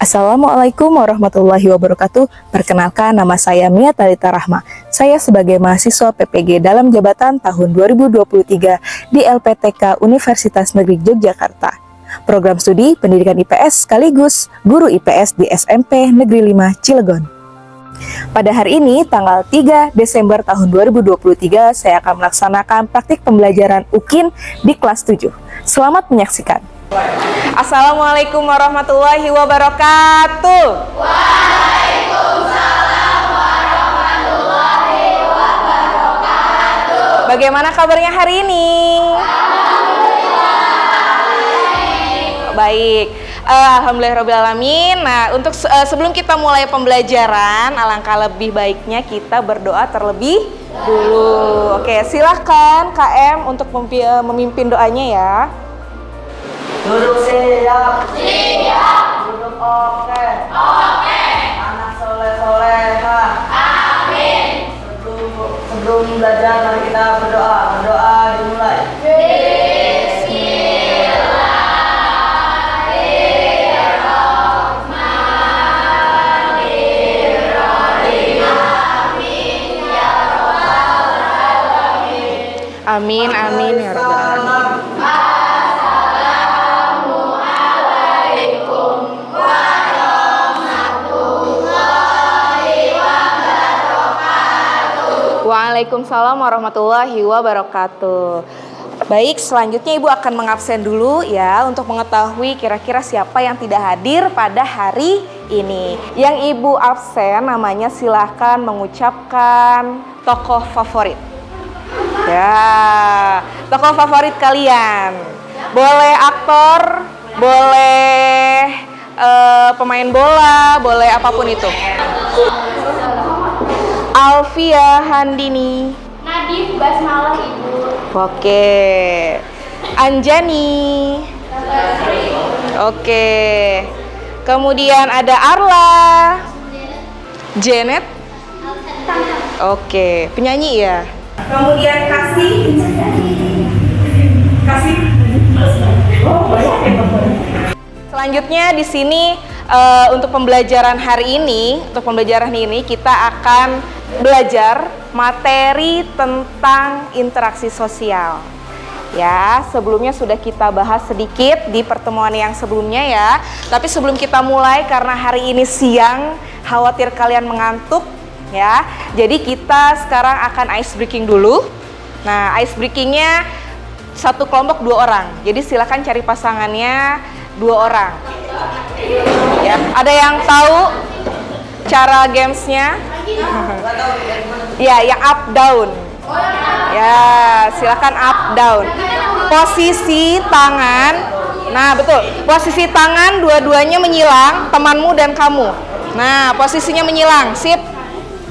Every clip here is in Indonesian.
Assalamualaikum warahmatullahi wabarakatuh. Perkenalkan, nama saya Mia Talita Rahma. Saya sebagai mahasiswa PPG dalam jabatan tahun 2023 di LPTK Universitas Negeri Yogyakarta. Program studi Pendidikan IPS sekaligus guru IPS di SMP Negeri 5 Cilegon. Pada hari ini, tanggal 3 Desember tahun 2023, saya akan melaksanakan praktik pembelajaran UKIN di kelas 7. Selamat menyaksikan. Assalamualaikum warahmatullahi wabarakatuh. Waalaikumsalam warahmatullahi wabarakatuh. Bagaimana kabarnya hari ini? Baik. Alhamdulillahirrahmanirrahim. Nah, untuk sebelum kita mulai pembelajaran, alangkah lebih baiknya kita berdoa terlebih dulu. Oke, silahkan KM untuk memimpin doanya ya. Duduk siap. Siap. Duduk oke. Oke. Anak soleh-soleha. Amin. Sebelum belajar mari kita berdoa. Berdoa dimulai. Amin, amin ya rabbal alamin. Waalaikumsalam warahmatullahi wabarakatuh. Baik, selanjutnya Ibu akan mengabsen dulu ya untuk mengetahui kira-kira siapa yang tidak hadir pada hari ini. Yang Ibu absen namanya silahkan mengucapkan tokoh favorit. Ya, tokoh favorit kalian. Boleh aktor, boleh pemain bola, boleh apapun itu. Alfia Handini. Nadif Basmalah Ibu. Oke. Anjani. Oke. Kemudian ada Arla. Janet. Oke, penyanyi ya. Kemudian Kasih. Selanjutnya di sini untuk pembelajaran hari ini, kita akan belajar materi tentang interaksi sosial. Ya, sebelumnya sudah kita bahas sedikit di pertemuan yang sebelumnya ya. Tapi sebelum kita mulai, karena hari ini siang, khawatir kalian mengantuk ya. Jadi kita sekarang akan ice breaking dulu. Nah, ice breakingnya satu kelompok 2 orang. Jadi silakan cari pasangannya 2 orang. Ya, ada yang tahu cara gamesnya? Ya, yang up down. Ya, silakan up down. Posisi tangan. Nah, betul. Posisi tangan dua-duanya menyilang, temanmu dan kamu. Nah, posisinya menyilang. Sip.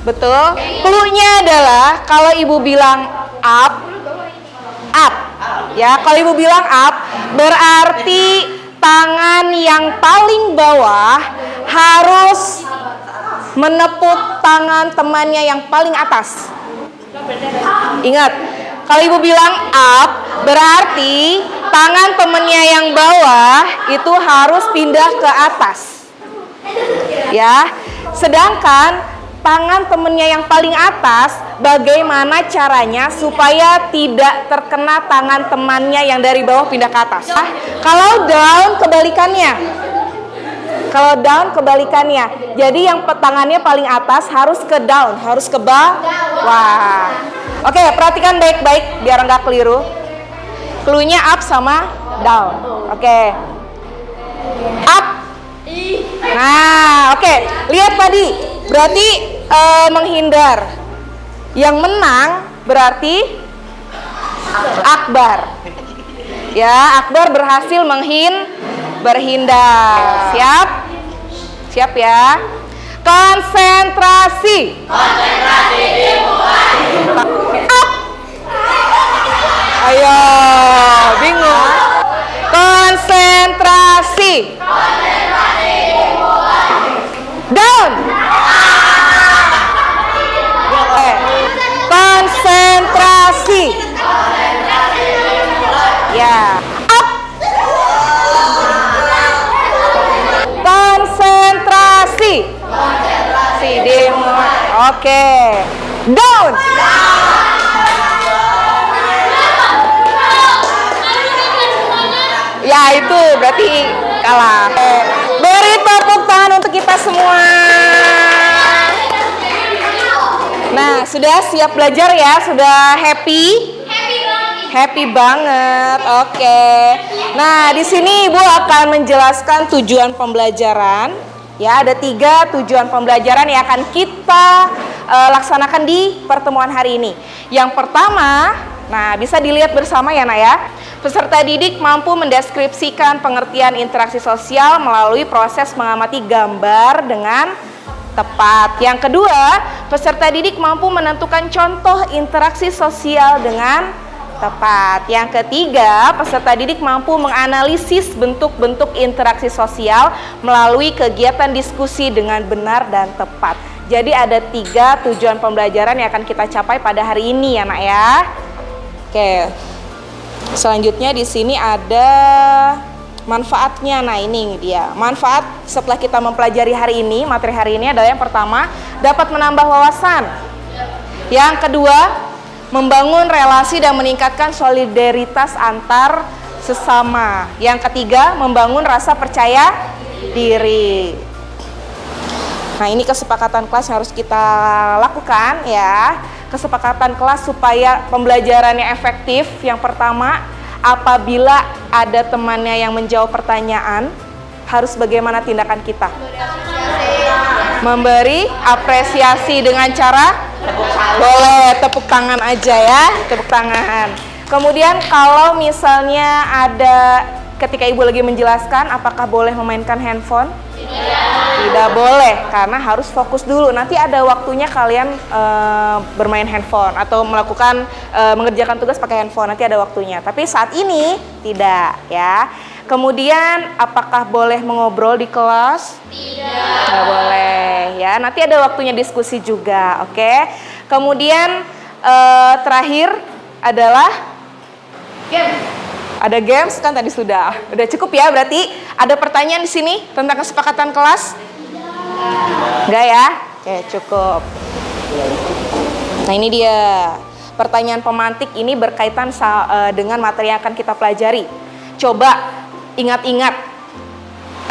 Betul. Clue-nya adalah kalau Ibu bilang up. Ya, kalau Ibu bilang up berarti tangan yang paling bawah harus menepuk tangan temannya yang paling atas. Ingat, kalau Ibu bilang up berarti tangan temannya yang bawah itu harus pindah ke atas. Ya. Sedangkan tangan temennya yang paling atas, bagaimana caranya supaya tidak terkena tangan temannya yang dari bawah pindah ke atas? Kalau down kebalikannya. Jadi yang tangannya paling atas harus ke down, harus ke bawah. Oke, perhatikan baik-baik biar nggak keliru. Clue-nya up sama down. Oke. Up. Nah, oke. Lihat tadi. Berarti menghindar. Yang menang berarti Akbar. Ya, Akbar berhasil berhindar. Siap? Siap ya? Konsentrasi. Konsentrasi dimulai. Up. Ayo, bingung. Konsentrasi. Konsentrasi dimulai. Down. Konsentrasi. Ya. Up. Konsentrasi. Oke. Down. Ya, itu berarti kalah. Beri tepuk tangan untuk kita semua. Nah, sudah siap belajar ya? Sudah happy? Happy banget. Oke. Nah, di sini Ibu akan menjelaskan tujuan pembelajaran. Ya, ada 3 tujuan pembelajaran yang akan kita laksanakan di pertemuan hari ini. Yang pertama, nah bisa dilihat bersama ya, Nak ya. Peserta didik mampu mendeskripsikan pengertian interaksi sosial melalui proses mengamati gambar dengan tepat. Yang kedua, peserta didik mampu menentukan contoh interaksi sosial dengan tepat. Yang ketiga, peserta didik mampu menganalisis bentuk-bentuk interaksi sosial melalui kegiatan diskusi dengan benar dan tepat. Jadi ada 3 tujuan pembelajaran yang akan kita capai pada hari ini ya, Nak ya. Oke. Selanjutnya di sini ada manfaatnya. Nah, ini dia. Manfaat setelah kita mempelajari hari ini, materi hari ini adalah yang pertama, dapat menambah wawasan. Yang kedua, membangun relasi dan meningkatkan solidaritas antar sesama. Yang ketiga, membangun rasa percaya diri. Nah, ini kesepakatan kelas yang harus kita lakukan ya. Kesepakatan kelas supaya pembelajarannya efektif. Yang pertama, apabila ada temannya yang menjawab pertanyaan, harus bagaimana tindakan kita? Memberi apresiasi dengan cara? Boleh, tepuk tangan aja ya, tepuk tangan. Kemudian kalau misalnya ada, ketika Ibu lagi menjelaskan, apakah boleh memainkan handphone? Tidak boleh, karena harus fokus dulu. Nanti ada waktunya kalian bermain handphone atau melakukan mengerjakan tugas pakai handphone. Nanti ada waktunya. Tapi saat ini tidak, ya. Kemudian, apakah boleh mengobrol di kelas? Tidak. Nggak boleh, ya. Nanti ada waktunya diskusi juga, oke? Kemudian terakhir adalah game. Ada games kan tadi sudah. Udah cukup ya berarti. Ada pertanyaan di sini tentang kesepakatan kelas? Enggak ya? Oke, cukup. Nah, ini dia. Pertanyaan pemantik ini berkaitan dengan materi yang akan kita pelajari. Coba ingat-ingat.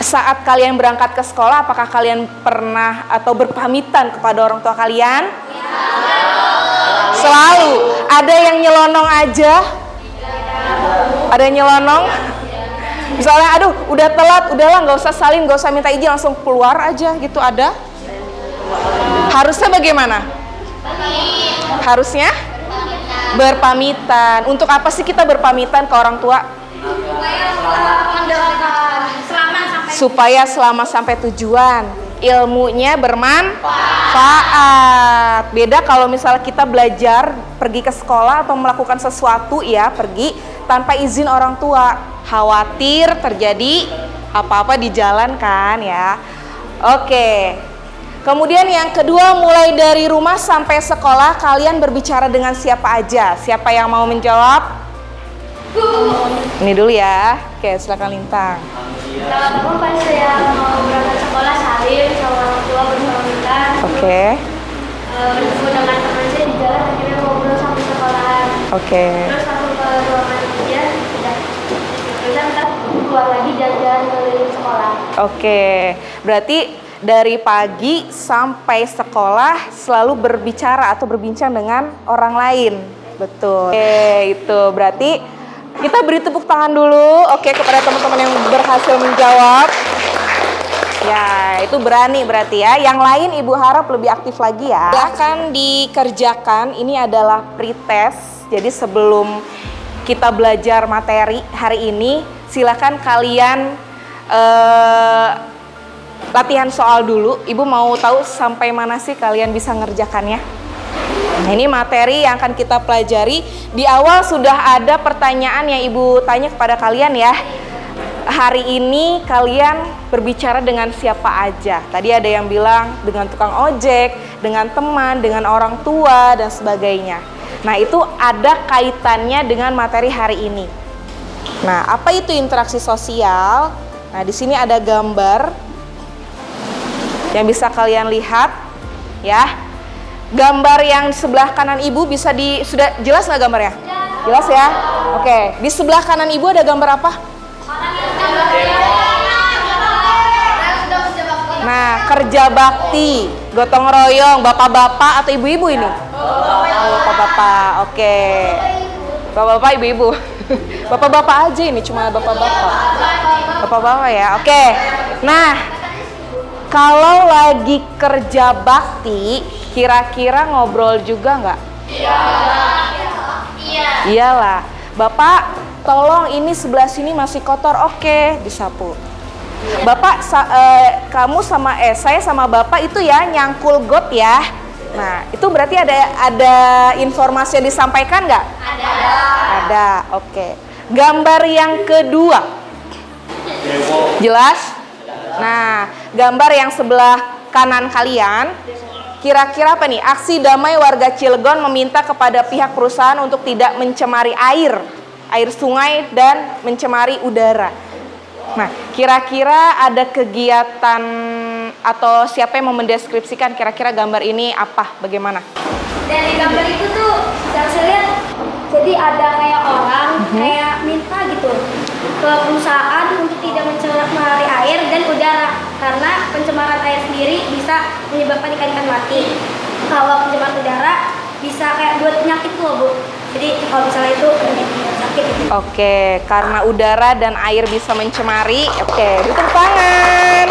Saat kalian berangkat ke sekolah, apakah kalian pernah atau berpamitan kepada orang tua kalian? Selalu. Ada yang nyelonong aja? Ada yang nyelonong? Misalnya, aduh udah telat, udahlah nggak usah salim, nggak usah minta izin, langsung keluar aja gitu, ada? Harusnya bagaimana? Harusnya? Berpamitan. Untuk apa sih kita berpamitan ke orang tua? Supaya selamat sampai tujuan. Ilmunya bermanfaat. Beda kalau misalnya kita belajar, pergi ke sekolah atau melakukan sesuatu ya, pergi tanpa izin orang tua, khawatir terjadi apa-apa di jalan kan ya. Oke. Kemudian yang kedua, mulai dari rumah sampai sekolah kalian berbicara dengan siapa aja? Siapa yang mau menjawab? Ini dulu ya. Oke, silakan Lintang. Kalau pas saya mau berangkat sekolah salim sama orang tua berpamitan. Oke. Bertemu dengan teman saya di jalan, akhirnya ngobrol sampai sekolahan. Oke. Terus langsung ke ruangan ujian, udah. Terus ntar keluar lagi jalan-jalan keliling sekolah. Oke. Berarti dari pagi sampai sekolah selalu berbicara atau berbincang dengan orang lain. Betul. Oke, itu berarti kita beri tepuk tangan dulu, oke, kepada teman-teman yang berhasil menjawab. Ya, itu berani berarti ya. Yang lain Ibu harap lebih aktif lagi ya. Silakan dikerjakan, ini adalah pretest. Jadi sebelum kita belajar materi hari ini, silakan kalian latihan soal dulu. Ibu mau tahu sampai mana sih kalian bisa ngerjakannya? Nah, ini materi yang akan kita pelajari. Di awal sudah ada pertanyaan yang Ibu tanya kepada kalian ya. Hari ini kalian berbicara dengan siapa aja? Tadi ada yang bilang dengan tukang ojek, dengan teman, dengan orang tua, dan sebagainya. Nah, itu ada kaitannya dengan materi hari ini. Nah, apa itu interaksi sosial? Nah, di sini ada gambar yang bisa kalian lihat ya. Gambar yang sebelah kanan ibu bisa sudah jelas nggak gambarnya? Jelas ya? Oke, di sebelah kanan ibu ada gambar apa? Nah, kerja bakti, gotong royong, bapak-bapak atau ibu-ibu ini? Oh, bapak-bapak, oke. Bapak-bapak, ibu-ibu. Bapak-bapak aja ini, cuma bapak-bapak. Bapak-bapak ya, oke. Nah, kalau lagi kerja bakti, kira-kira ngobrol juga nggak? Iyalah. Bapak, tolong ini sebelah sini masih kotor. Oke, disapu. Bapak, kamu sama saya sama bapak itu ya nyangkul got ya. Nah, itu berarti ada informasi yang disampaikan nggak? Ada. Oke. Gambar yang kedua. Jelas? Nah, gambar yang sebelah kanan kalian, kira-kira apa nih? Aksi damai warga Cilegon meminta kepada pihak perusahaan untuk tidak mencemari air sungai dan mencemari udara. Nah, kira-kira ada kegiatan atau siapa yang mau mendeskripsikan kira-kira gambar ini apa, bagaimana? Dari gambar itu tuh yang saya lihat, jadi ada kayak orang kayak minta gitu ke perusahaan untuk tidak mencemari air dan udara, karena pencemaran air sendiri bisa menyebabkan ikan-ikan mati. Kalau pencemaran udara bisa kayak buat penyakit tuh, Bu. Jadi kalau misalnya itu sakit gitu. Oke, karena udara dan air bisa mencemari. Oke, tepuk tangan.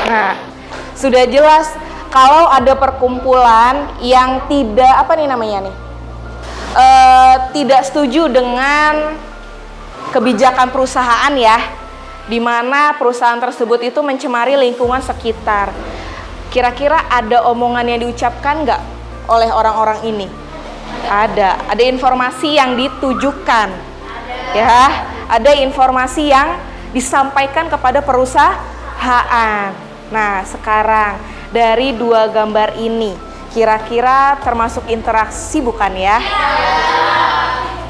Nah, sudah jelas kalau ada perkumpulan yang tidak apa nih namanya nih, tidak setuju dengan kebijakan perusahaan ya, di mana perusahaan tersebut itu mencemari lingkungan sekitar. Kira-kira ada omongan yang diucapkan nggak oleh orang-orang ini? Ada informasi yang ditujukan, ya, ada informasi yang disampaikan kepada perusahaan. Nah, sekarang dari dua gambar ini, kira-kira termasuk interaksi bukan ya?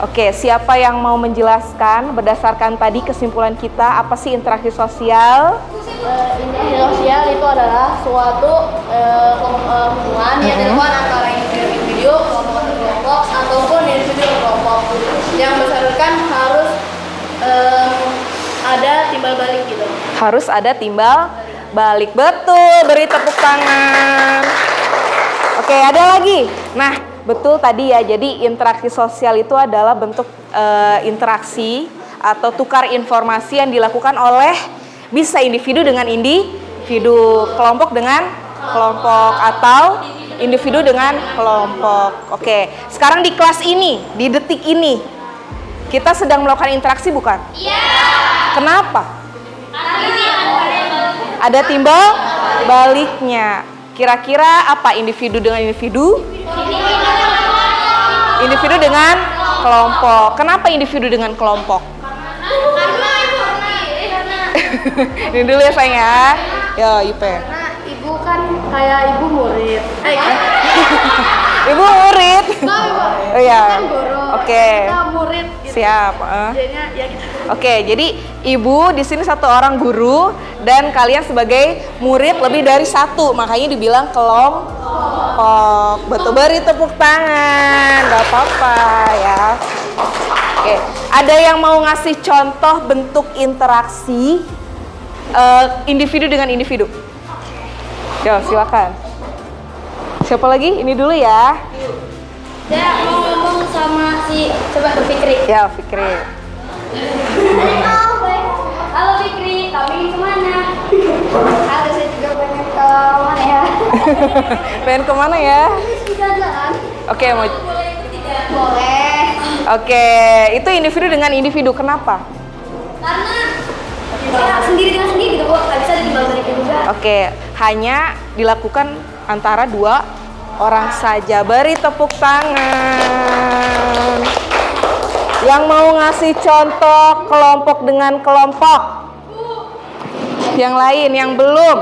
Oke, siapa yang mau menjelaskan berdasarkan tadi kesimpulan kita, apa sih interaksi sosial? Interaksi sosial itu adalah suatu hubungan yang dilakukan antara individu, kelompok ataupun individu kelompok yang berdasarkan harus ada timbal balik gitu. Harus ada timbal balik, betul, beri tepuk tangan. Oke, ada lagi. Nah, betul tadi ya, jadi interaksi sosial itu adalah bentuk interaksi atau tukar informasi yang dilakukan oleh bisa individu dengan individu, kelompok dengan kelompok, atau individu dengan kelompok. Oke, sekarang di kelas ini, di detik ini, kita sedang melakukan interaksi bukan? Iya. Kenapa? Ada timbal baliknya. Kira-kira apa individu dengan individu? Individu dengan kelompok. Kenapa individu dengan kelompok? Ini dulu ya sayang ya. Yo, Ipe. Karena ibu kan kayak ibu murid. Ibu murid. Oh iya. Oke. Kita murid. Gitu. Siap. Jadinya ya gitu. Oke, jadi ibu di sini satu orang guru dan kalian sebagai murid lebih dari satu, makanya dibilang kelompok. Betul, beri tepuk tangan, gak apa-apa ya. Oke, ada yang mau ngasih contoh bentuk interaksi individu dengan individu? Yo, silakan. Siapa lagi? Ini dulu ya. Saya mau ngomong sama si coba ke Fikri. Ya, Fikri. Halo Fikri, kamu ingin kemana? Halo, saya juga pengen ke mana ya? Pengen kemana ya? Jalan. Oke, mau. Boleh ikut tidak? Boleh. Oke, itu individu dengan individu. Kenapa? Karena saya sendiri dengan sendiri gitu, Bu. Nggak bisa dibalik juga. Oke, hanya dilakukan antara dua orang saja. Beri tepuk tangan. Yang mau ngasih contoh kelompok dengan kelompok? Yang lain, yang belum?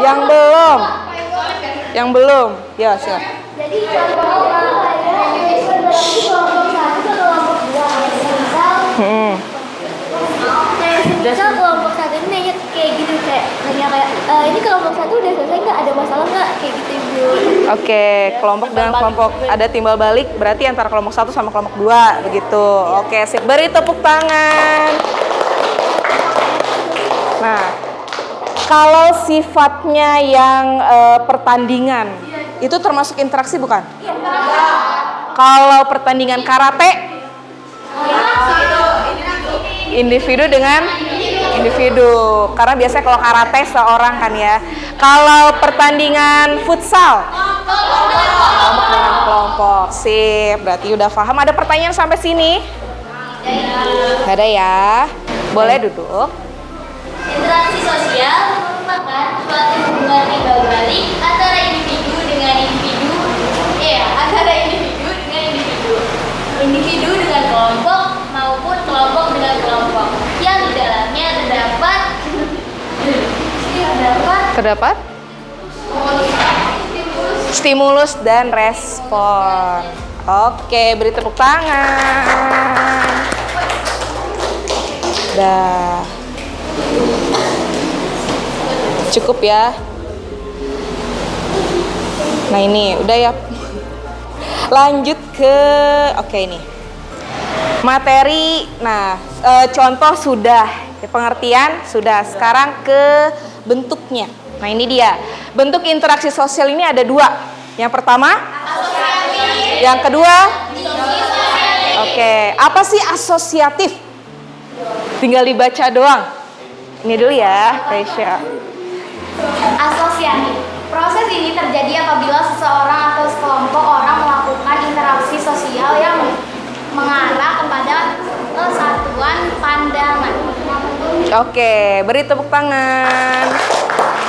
Yang belum? Yang belum? Ya, silakan. Jadi kelompok satu kelompok satu ini kayak gitu kayak nanya kayak ini kelompok satu udah selesai nggak, ada masalah nggak, kayak gitu Ibu. Oke, kelompok dengan kelompok ada timbal balik berarti antara kelompok 1 sama kelompok 2 begitu. Oke, sip. Beri tepuk tangan. Nah, kalau sifatnya yang pertandingan itu termasuk interaksi bukan? Kalau pertandingan karate individu dengan individu, karena biasanya kalau karate seorang kan ya. Kalau pertandingan futsal kelompok dengan kelompok. Sip, berarti udah paham. Ada pertanyaan sampai sini? Gak ada ya. Boleh duduk. Interaksi sosial merupakan suatu hubungan timbal balik antara individu dengan individu, antara individu dengan individu, individu dengan kelompok maupun kelompok dengan kelompok, yang di dalamnya terdapat Stimulus dan respon. Oke, beri tepuk tangan. Dah. Cukup ya. Nah ini udah ya. Lanjut ke ini. Materi. Nah, contoh sudah, pengertian sudah. Sekarang ke bentuknya. Nah ini dia. Bentuk interaksi sosial ini ada 2. Yang pertama, asosiatif. Yang kedua, oke. Apa sih asosiatif? Tinggal dibaca doang. Ini dulu ya, Resya. Asosiatif. Proses ini terjadi apabila seseorang atau sekelompok orang melakukan interaksi sosial yang mengarah kepada kesatuan pandangan. Oke, beri tepuk tangan.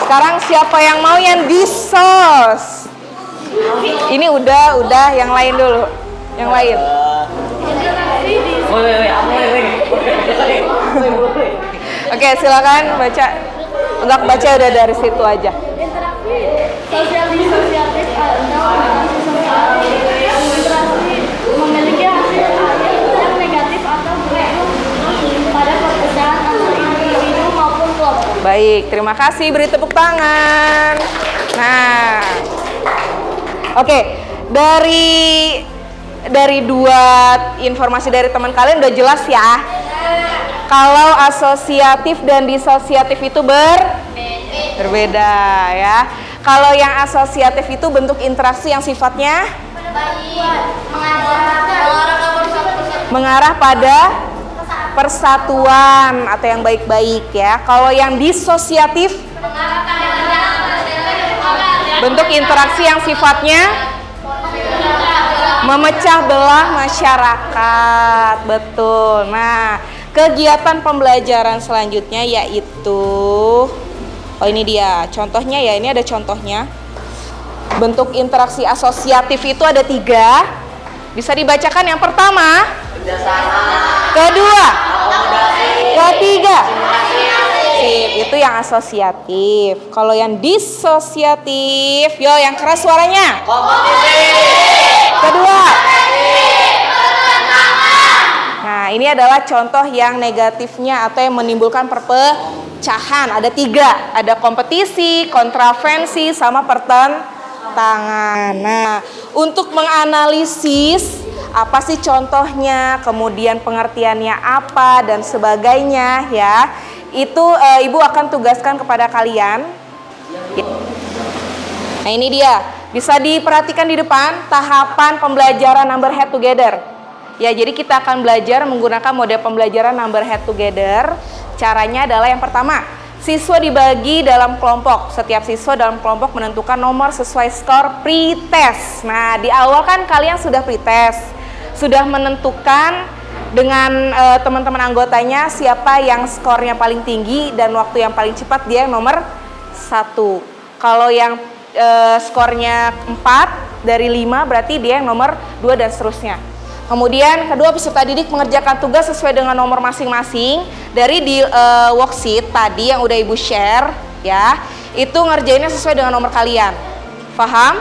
Sekarang siapa yang mau yang disos? Ini udah, yang lain dulu. Yang lain. Oke, silakan baca. Enggak baca udah dari situ aja. Interaksi sosial disosiatif atau interaksi sosial memiliki hasil yang negatif atau buruk pada perpecahan antar individu maupun kelompok. Baik, terima kasih. Beri tepuk tangan. Nah, oke. Dari 2 informasi dari teman kalian udah jelas ya. Kalau asosiatif dan disosiatif itu berbeda ya. Kalau yang asosiatif itu bentuk interaksi yang sifatnya mengarah pada persatuan atau yang baik-baik ya. Kalau yang disosiatif bentuk interaksi yang sifatnya memecah belah masyarakat. Betul. Nah, kegiatan pembelajaran selanjutnya yaitu ini dia contohnya ya, ini ada contohnya. Bentuk interaksi asosiatif itu ada 3. Bisa dibacakan yang pertama, kedua, ketiga. Sip, itu yang asosiatif. Kalau yang disosiatif, yang keras suaranya. Kedua. Nah, ini adalah contoh yang negatifnya atau yang menimbulkan perpecahan. Ada 3, ada kompetisi, kontravensi, sama pertentangan. Nah, untuk menganalisis apa sih contohnya, kemudian pengertiannya apa dan sebagainya ya, itu Ibu akan tugaskan kepada kalian. Nah, ini dia. Bisa diperhatikan di depan tahapan pembelajaran number head together. Ya, jadi kita akan belajar menggunakan mode pembelajaran number head together. Caranya adalah yang pertama, siswa dibagi dalam kelompok. Setiap siswa dalam kelompok menentukan nomor sesuai skor pretest. Nah, di awal kan kalian sudah pretest, sudah menentukan dengan teman-teman anggotanya siapa yang skornya paling tinggi dan waktu yang paling cepat, dia yang nomor 1. Kalau yang skornya 4 dari 5 berarti dia yang nomor 2 dan seterusnya. Kemudian kedua, peserta didik mengerjakan tugas sesuai dengan nomor masing-masing. Dari di worksheet tadi yang udah Ibu share ya, itu ngerjainnya sesuai dengan nomor kalian. Paham?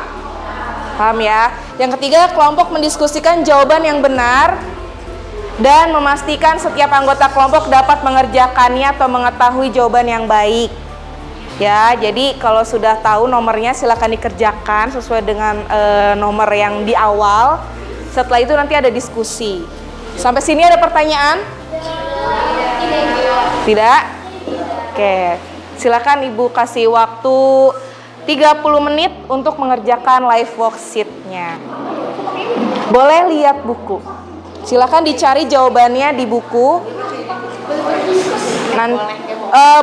Paham ya? Yang ketiga, kelompok mendiskusikan jawaban yang benar dan memastikan setiap anggota kelompok dapat mengerjakannya atau mengetahui jawaban yang baik. Ya, jadi kalau sudah tahu nomornya silakan dikerjakan sesuai dengan nomor yang di awal. Setelah itu nanti ada diskusi. Sampai sini ada pertanyaan? Tidak? Oke, silakan Ibu kasih waktu 30 menit untuk mengerjakan live worksheet-nya. Boleh lihat buku. Silakan dicari jawabannya di buku.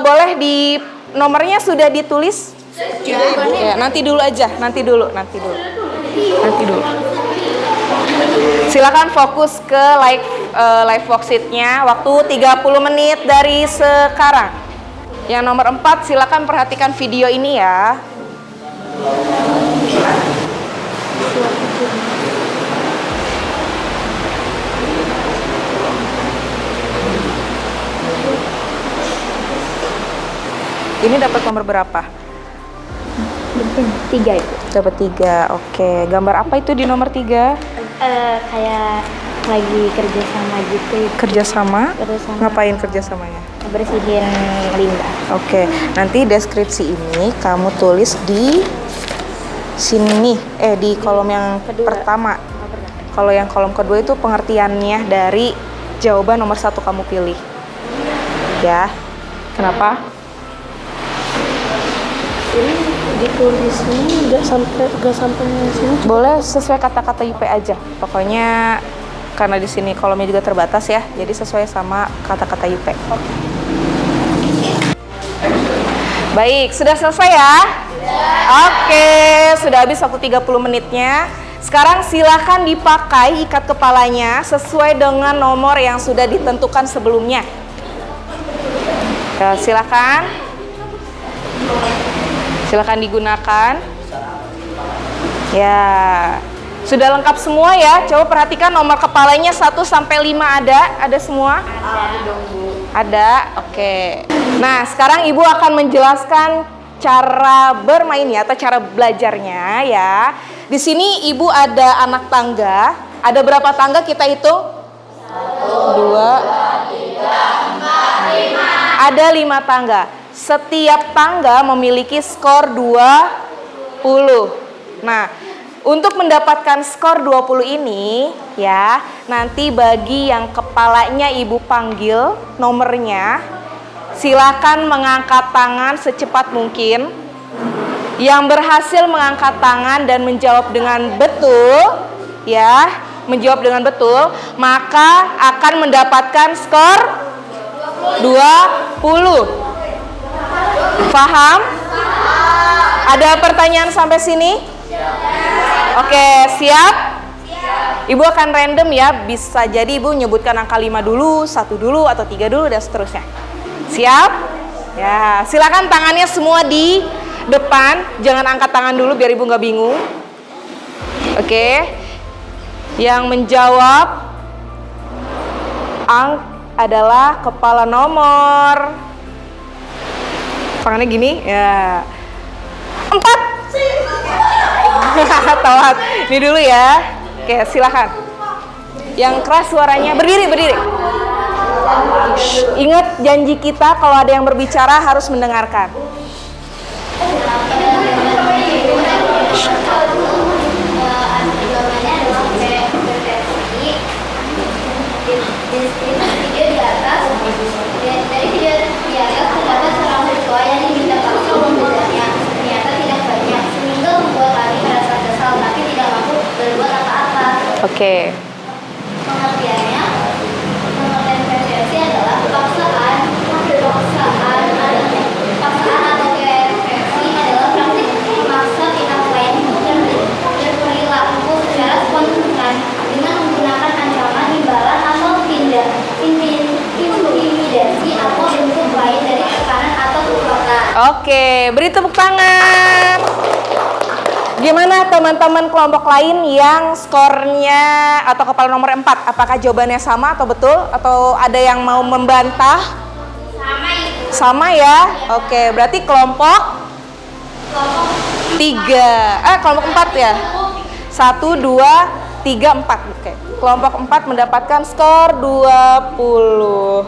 Boleh di nomornya sudah ditulis? Ya, nanti dulu aja, nanti dulu. Silakan fokus ke live worksheet-nya. Waktu 30 menit dari sekarang. Yang nomor 4 silakan perhatikan video ini ya. Ini dapat nomor berapa? 3 itu. Dapat 3. Oke, gambar apa itu di nomor 3? Kayak lagi kerjasama gitu. Kerjasama? Kerjasama. Ngapain kerjasamanya? Bersihin limbah. Oke, nanti deskripsi ini kamu tulis di sini, di kolom yang pertama. Kalau yang kolom kedua itu pengertiannya dari jawaban nomor 1 kamu pilih. Ya, kenapa? Ini ditulisnya nggak sampai sini. Boleh sesuai kata-kata UP aja. Pokoknya karena di sini kolomnya juga terbatas ya, jadi sesuai sama kata-kata UP. Baik, sudah selesai ya? Oke, sudah habis waktu 30 menitnya. Sekarang silakan dipakai ikat kepalanya sesuai dengan nomor yang sudah ditentukan sebelumnya. Ya, silakan digunakan. Ya, sudah lengkap semua ya. Coba perhatikan nomor kepalanya 1 sampai 5 ada semua? Ada. Oke. Nah, sekarang Ibu akan menjelaskan cara bermainnya atau cara belajarnya ya. Di sini Ibu ada anak tangga. Ada berapa tangga kita hitung? 1, 2, 3, 4, 5. Ada 5 tangga. Setiap tangga memiliki skor 20. Nah, untuk mendapatkan skor 20 ini ya, nanti bagi yang kepalanya Ibu panggil nomornya, silakan mengangkat tangan secepat mungkin. Yang berhasil mengangkat tangan dan menjawab dengan betul, ya, maka akan mendapatkan skor 20. Paham? Ada pertanyaan sampai sini? Oke, siap? Ibu akan random ya, bisa jadi Ibu menyebutkan angka 5 dulu, 1 dulu, atau 3 dulu, dan seterusnya. Siap? Ya, silakan tangannya semua di depan, jangan angkat tangan dulu biar Ibu nggak bingung. Oke, yang menjawab adalah kepala nomor. Tangannya gini, ya. 4. Telat. Ini dulu ya. Oke, silakan. Yang keras suaranya, berdiri. Ingat janji kita kalau ada yang berbicara harus mendengarkan. Dari video di atas terdapat seorang siswa yang diminta paksa membelajarnya. Ternyata tidak banyak, sehingga membuat Ari merasa kesal tapi tidak mampu berbuat apa-apa. Oke. Pengertian preferensi adalah paksaan atau preferensi adalah praktik memaksa pihak lain untuk berperilaku secara spontan dengan menggunakan ancaman, imbalan atau intimidasi atau bentuk lain dari tekanan atau kekuatan. Oke, beri tepuk tangan. Gimana teman-teman kelompok lain yang skornya atau kepala nomor 4? Apakah jawabannya sama atau betul? Atau ada yang mau membantah? Sama ya? Oke, berarti kelompok 3. Kelompok 4 ya? 1, 2, 3, 4. Oke. Kelompok 4 mendapatkan skor 20.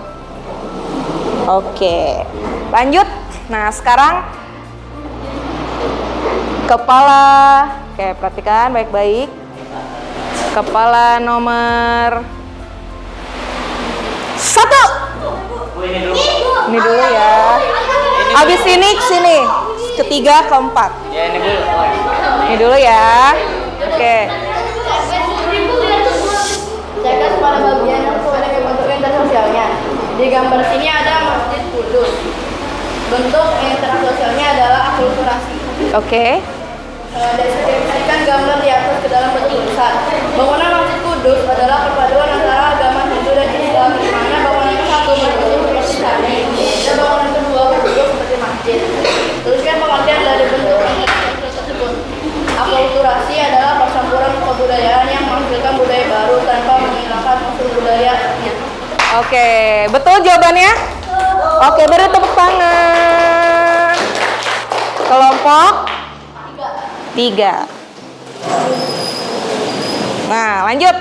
Oke. Lanjut. Nah, sekarang Kepala, oke perhatikan baik-baik. Kepala nomor 1. Ini dulu ya. Habis ini sini. Ketiga, keempat. Ya ini dulu. Ini dulu ya. Oke. Jaga kepala bagian sesuai bentuk intersosialnya. Di gambar sini ada Masjid Kudus. Bentuk intersosialnya adalah akulturasi. Oke. Deskripsikan gambar di atas ke dalam bentuk tulisan. Bangunan Masjid Kudus adalah perpaduan antara agama Hindu dan Islam, di mana bangunan satu berbentuk seperti candi dan bangunan kedua berbentuk seperti masjid. Tuliskan pengertian dari bentuk tersebut. Akulturasi adalah percampuran kebudayaan yang menghasilkan budaya baru tanpa menghilangkan unsur budayanya. Oke, betul jawabannya? Oke, beri tepuk tangan. Kelompok 3. Nah, lanjut.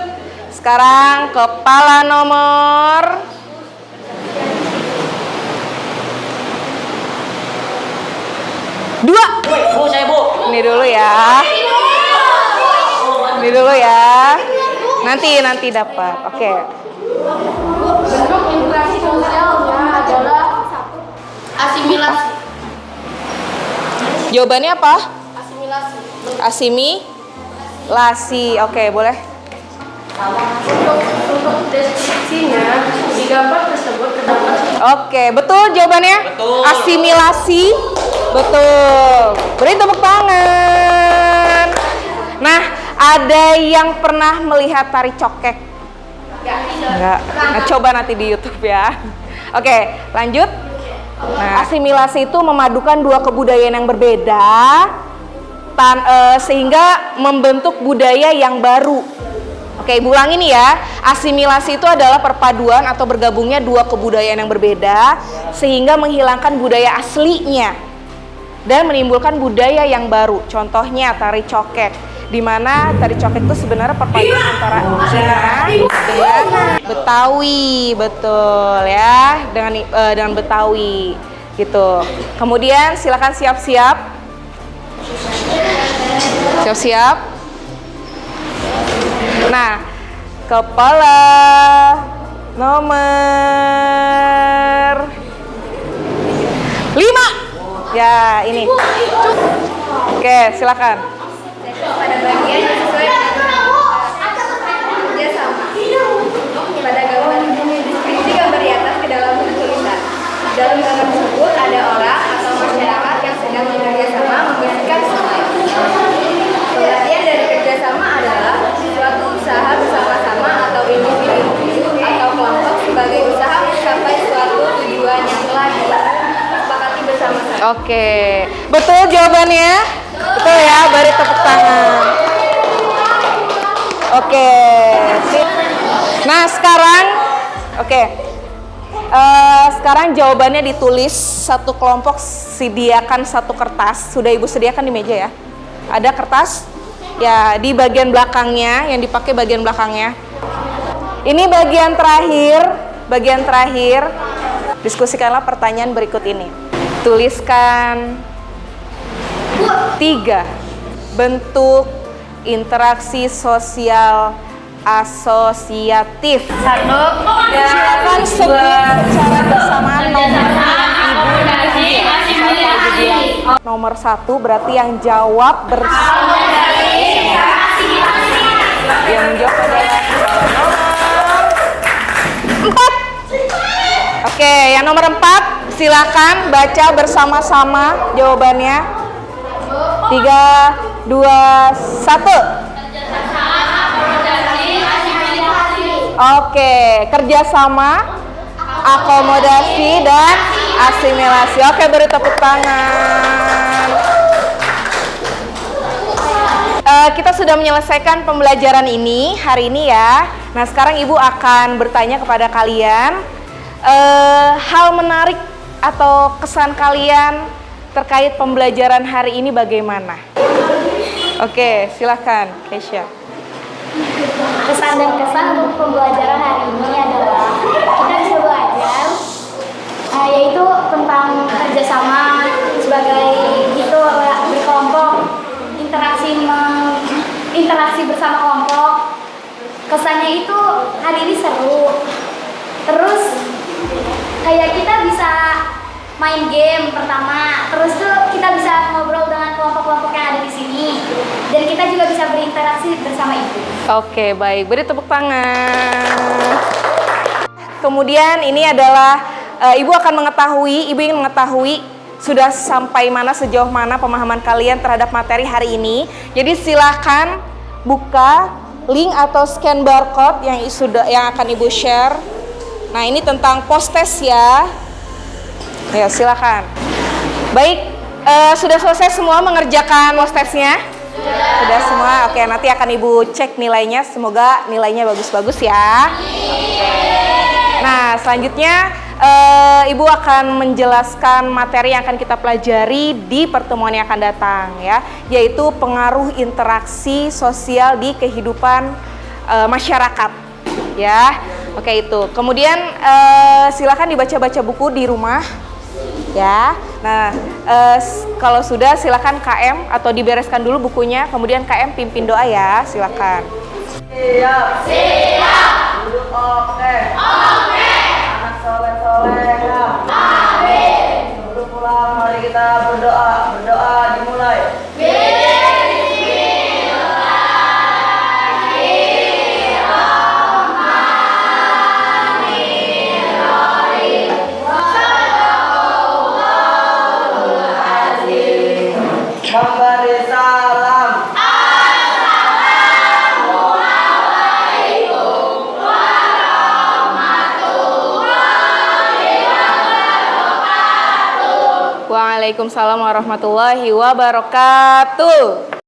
Sekarang kepala nomor 2. Bu, saya bu. Ini dulu ya. Ini dulu ya. Nanti dapat. Oke. Bentuk interaksi sosialnya adalah asimilasi. Jawabannya apa? Asimilasi. Asimilasi. Oke, boleh. Untuk deskripsinya di gambar tersebut terdapat. Oke, betul jawabannya? Betul. Asimilasi. Betul. Beri tepuk tangan. Nah, ada yang pernah melihat tari cokek? Enggak. Nah, coba nanti di YouTube ya. Oke, lanjut. Nah, asimilasi itu memadukan dua kebudayaan yang berbeda sehingga membentuk budaya yang baru. Oke, Ibu ulangi nih ya. Asimilasi itu adalah perpaduan atau bergabungnya dua kebudayaan yang berbeda sehingga menghilangkan budaya aslinya dan menimbulkan budaya yang baru. Contohnya tari cokek, di mana tari cokek itu sebenarnya perpaduan antara Cina dengan Betawi, betul ya, dengan Betawi gitu. Kemudian silakan siap-siap. Siap-siap. Nah, kepala nomor 5. Ya, ini. Oke, silakan. Pada bagian yang sesuai kerjasama. Pada gambar deskripsi gambar di atas ke dalam bentuk tulisan. Dalam gambar tersebut ada orang atau masyarakat yang sedang bekerja sama membersihkan sungai. Pengertian dari kerjasama adalah suatu usaha bersama-sama atau individu atau kelompok sebagai usaha mencapai suatu tujuan yang telah disepakati bersama-sama. Oke, betul jawabannya? Betul ya, beri tepuk tangan. Oke, sip. Nah sekarang, sekarang jawabannya ditulis satu kelompok, sediakan satu kertas. Sudah Ibu sediakan di meja ya? Ada kertas? Ya, di bagian belakangnya, yang dipakai bagian belakangnya. Ini bagian terakhir. Diskusikanlah pertanyaan berikut ini. Tuliskan 3 bentuk interaksi sosial asosiatif. 1. Silakan sebut secara bersamaan nomor 1 berarti yang jawab bersama. Yang menjawab adalah nomor 4. Oke, yang nomor 4 silakan baca bersama-sama jawabannya. 3, 2, 1. Oke, kerjasama, akomodasi, dan asimilasi. Oke, beri tepuk tangan. Kita sudah menyelesaikan pembelajaran ini hari ini ya. Nah, sekarang Ibu akan bertanya kepada kalian hal menarik atau kesan kalian terkait pembelajaran hari ini bagaimana? Oke, silakan, Keisha. Kesan dan kesan untuk pembelajaran hari ini adalah kita bisa belajar yaitu tentang kerjasama sebagai gitu berkelompok Pesannya itu hari ini seru. Terus kayak kita bisa main game pertama. Terus tuh kita bisa ngobrol dengan kelompok-kelompok yang ada di sini. Dan kita juga bisa berinteraksi bersama ibu. Oke, baik. Beri tepuk tangan. Kemudian ini adalah ibu ingin mengetahui sudah sampai mana, sejauh mana pemahaman kalian terhadap materi hari ini. Jadi silahkan buka link atau scan barcode yang akan ibu share. Nah, ini tentang post-test ya. Ya, silakan. Baik, sudah selesai semua mengerjakan post-testnya? Sudah semua. Oke, nanti akan ibu cek nilainya. Semoga nilainya bagus-bagus ya. Nah, selanjutnya ibu akan menjelaskan materi yang akan kita pelajari di pertemuan yang akan datang ya, yaitu pengaruh interaksi sosial di kehidupan masyarakat ya. Oke, itu. Kemudian silakan dibaca-baca buku di rumah ya. Nah, kalau sudah silakan KM atau dibereskan dulu bukunya, kemudian KM pimpin doa ya, silakan. Siap. Siap. Duduk oke. Oke. Anak soleh-soleh ya. Amin. Sebelum pulang mari kita berdoa. Berdoa dimulai. Memberi salam. Waalaikumsalam warahmatullahi wabarakatuh.